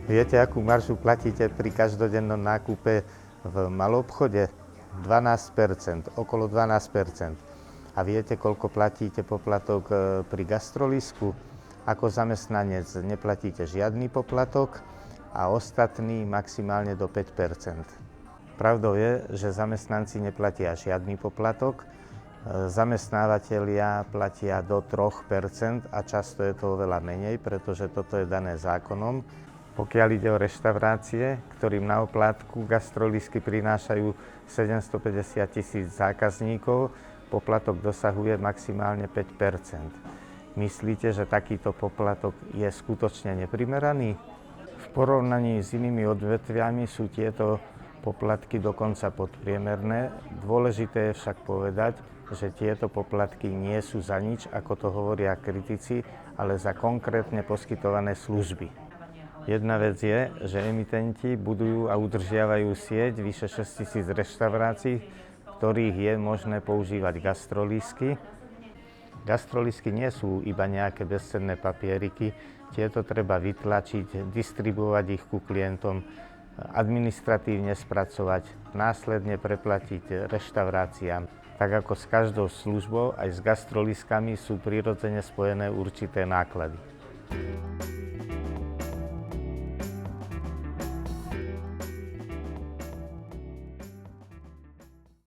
Viete, akú maržu platíte pri každodennom nákupe v maloobchode? 12%, okolo 12%. A viete, koľko platíte poplatok pri gastrolisku? Ako zamestnanec neplatíte žiadny poplatok a ostatní maximálne do 5%. Pravdou je, že zamestnanci neplatia žiadny poplatok, zamestnávateľia platia do 3% a často je to oveľa menej, pretože toto je dané zákonom. Pokiaľ ide o reštaurácie, ktorým na oplátku gastrolisky prinášajú 750 000 zákazníkov, poplatok dosahuje maximálne 5%. Myslíte, že takýto poplatok je skutočne neprimeraný? V porovnaní s inými odvetviami sú tieto poplatky dokonca podpriemerné. Dôležité je však povedať, že tieto poplatky nie sú za nič, ako to hovoria kritici, ale za konkrétne poskytované služby. Jedna vec je, že emitenti budujú a udržiavajú sieť vyše 6 000 reštaurácií, v ktorých je možné používať gastrolístky. Gastrolístky nie sú iba nejaké bezcenné papieriky, tieto treba vytlačiť, distribuovať ich ku klientom, administratívne spracovať, následne preplatiť reštauráciám. Tak ako s každou službou, aj s gastrolístkami sú prirodzene spojené určité náklady.